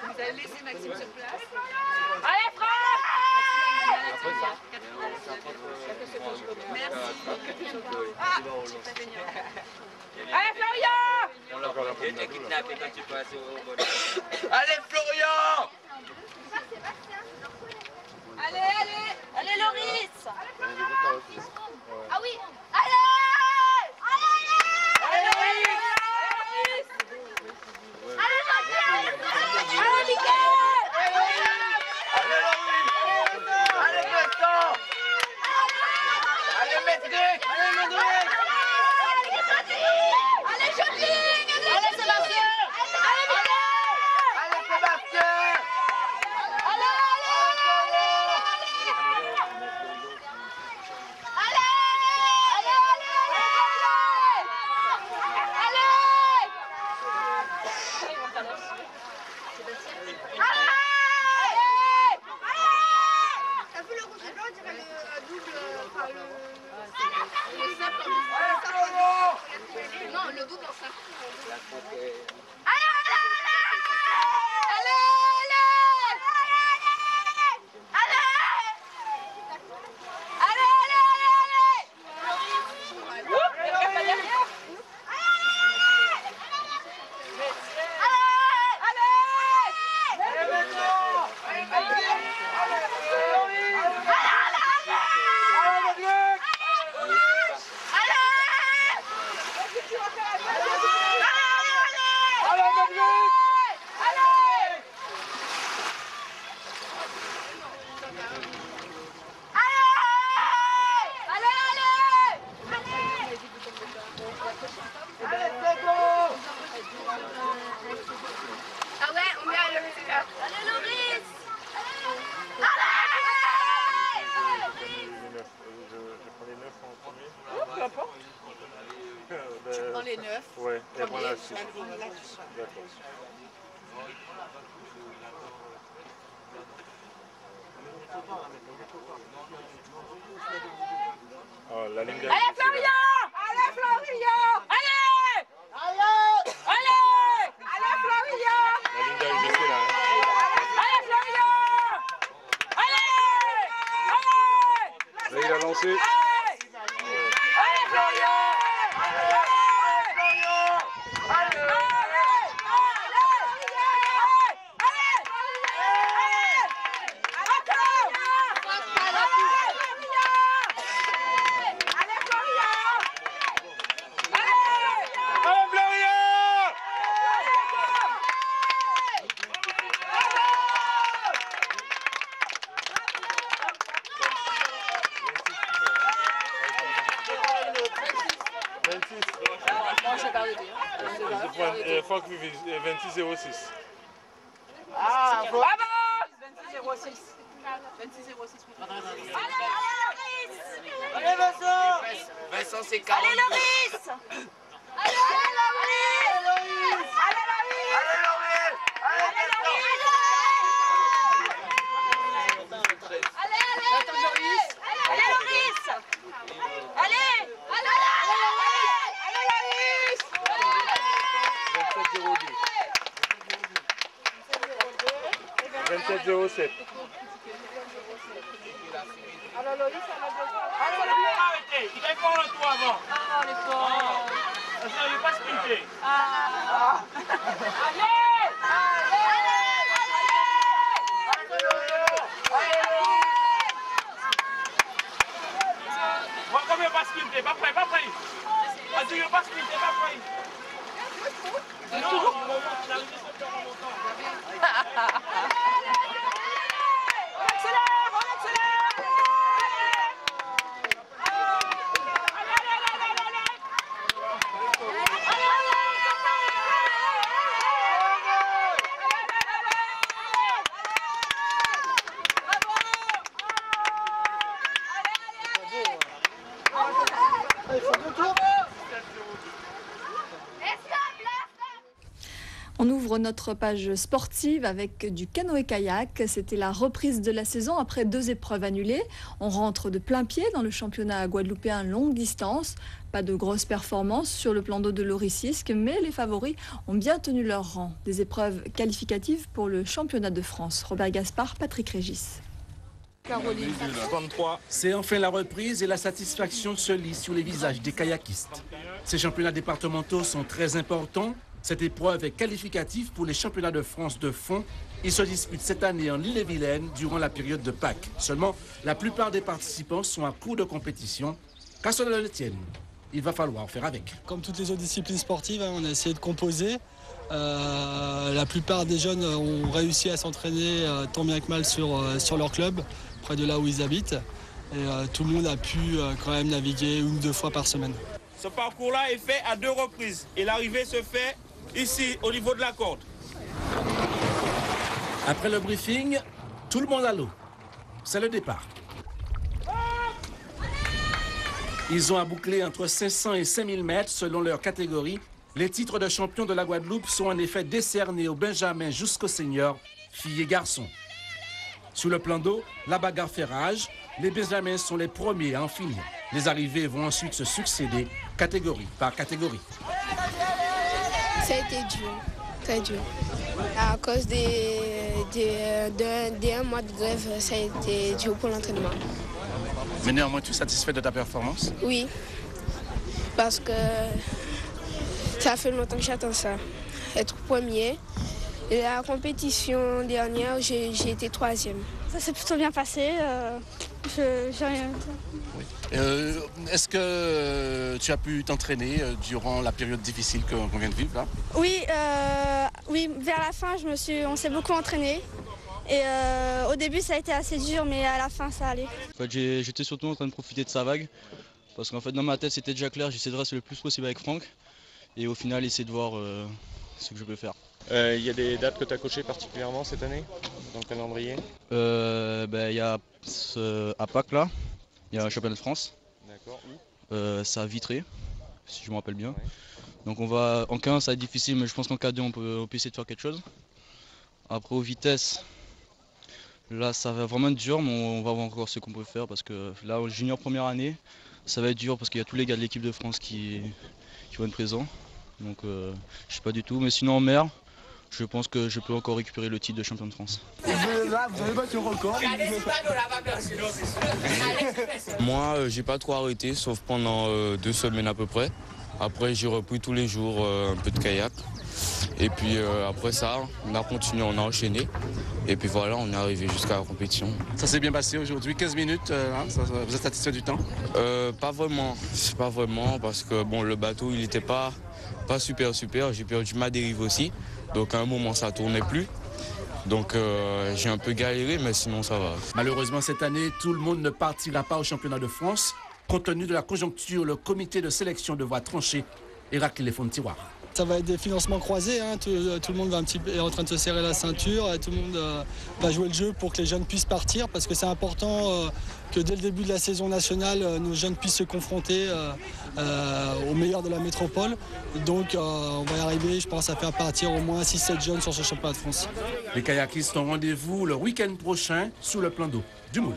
Vous allez laisser Maxime sur place. Allez, frappe! Merci. Allez, Florian! On l'a été kidnappé quand tu passes au bon. Allez Florian! Allez, allez! Allez, Loris! Ah oui! Allez! Allez! Allez, Loris! Allez, Allez, Miguel! Allez Laurie! Allez Gaston! Allez Médric! Allez Médric! Allez, Jolie! Allez, Sébastien! Allez, Miguel! Allez Sébastien! Allez, t'as vu le rouge et blanc, on dirait le double, enfin le simple en non, le double en simple. Allez, ah ouais, on met à le allez, Loris! Je prends les 9 en premier. Peu importe. Tu prends les 9. Ouais, et voilà, Premier, c'est d'accord. Oh, la ligne Allez, Florian! Allez, Florian! Allez! Allez! Allez, Florian! La ligne d'arrivée, c'est là. Hein. Allez, Florian! Allez! Là, il a lancé. Allez, Florian! Foc 2606. Ah, Bravo! 26-06. 26-06. allez Vincent! Vincent, c'est 40. Allez, Loris! Allez Laurie! Allez Allez, Loris! Allez! 2707. Alors, Loris, ça va bien. Arrêtez, il va prendre le toit avant. Oh, les pauvres. Parce qu'il n'avait pas sprinté. Allez! Moi, comme il n'a pas sprinté, pas prêt. Vas-y, il n'a pas sprinté, pas prêt. Non, il a arrivé sur le terrain longtemps. On accélère! On ouvre notre page sportive avec du canoë-kayak. C'était la reprise de la saison après 2 épreuves annulées. On rentre de plein pied dans le championnat guadeloupéen longue distance. Pas de grosses performances sur le plan d'eau de l'Oricisque, mais les favoris ont bien tenu leur rang. Des épreuves qualificatives pour le championnat de France. Robert Gaspard, Patrick Régis. Caroline. 33. C'est enfin la reprise et la satisfaction se lit sur les visages des kayakistes. Ces championnats départementaux sont très importants. Cette épreuve est qualificative pour les championnats de France de fond. Ils se disputent cette année en Ille-et-Vilaine durant la période de Pâques. Seulement, la plupart des participants sont à court de compétition. Qu'à cela le tienne, il va falloir faire avec. Comme toutes les autres disciplines sportives, on a essayé de composer. La plupart des jeunes ont réussi à s'entraîner tant bien que mal sur leur club, près de là où ils habitent. Et tout le monde a pu quand même naviguer 1 ou 2 fois par semaine. Ce parcours-là est fait à 2 reprises et l'arrivée se fait ici, au niveau de la corde. Après le briefing, tout le monde à l'eau. C'est le départ. Ils ont à boucler entre 500 et 5000 mètres selon leur catégorie. Les titres de champion de la Guadeloupe sont en effet décernés aux Benjamins jusqu'aux seniors, filles et garçons. Sur le plan d'eau, la bagarre fait rage. Les Benjamins sont les premiers à en finir. Les arrivées vont ensuite se succéder, catégorie par catégorie. Ça a été dur, très dur. À cause d'un mois de grève, ça a été dur pour l'entraînement. Mais néanmoins, tu es satisfait de ta performance? Oui, parce que ça fait longtemps que j'attends ça, être premier. Et la compétition dernière, j'ai été 3e. Ça s'est plutôt bien passé. J'ai rien. Est-ce que tu as pu t'entraîner durant la période difficile qu'on vient de vivre là? Oui, vers la fin, on s'est beaucoup entraîné. Et au début, ça a été assez dur, mais à la fin, ça allait. En fait, j'étais surtout en train de profiter de sa vague. Parce qu'en fait, dans ma tête, c'était déjà clair. J'essaie de rester le plus possible avec Franck. Et au final, essayer de voir ce que je peux faire. Il y a des dates que tu as coachées particulièrement cette année dans le calendrier? Il y a à Pâques là, il y a un championnat de France. D'accord. C'est à Vitré, si je me rappelle bien. Ouais. Donc on va en 15, ça va être difficile, mais je pense qu'en K2 on peut essayer de faire quelque chose. Après aux vitesses, là ça va vraiment être dur, mais on va voir encore ce qu'on peut faire parce que là au junior première année, ça va être dur parce qu'il y a tous les gars de l'équipe de France qui vont être présents. Donc je sais pas du tout, mais sinon en mer, je pense que je peux encore récupérer le titre de champion de France. Là, vous avez battu le record. Moi, j'ai pas trop arrêté, sauf pendant 2 semaines à peu près. Après, j'ai repris tous les jours un peu de kayak. Et puis après ça, on a continué, on a enchaîné. Et puis voilà, on est arrivé jusqu'à la compétition. Ça s'est bien passé aujourd'hui, 15 minutes, vous êtes satisfait du temps? Pas vraiment, parce que bon, le bateau, il n'était pas super. J'ai perdu ma dérive aussi. Donc à un moment, ça tournait plus. Donc j'ai un peu galéré, mais sinon ça va. Malheureusement, cette année, tout le monde ne partira pas au championnat de France. Compte tenu de la conjoncture, le comité de sélection devra trancher et racler les fonds de tiroir. Ça va être des financements croisés, hein. Tout le monde est en train de se serrer la ceinture, et tout le monde va jouer le jeu pour que les jeunes puissent partir, parce que c'est important que dès le début de la saison nationale, nos jeunes puissent se confronter aux meilleurs de la métropole. Donc on va y arriver, je pense, à faire partir au moins 6-7 jeunes sur ce championnat de France. Les kayakistes ont rendez-vous le week-end prochain sous le plan d'eau du Moule.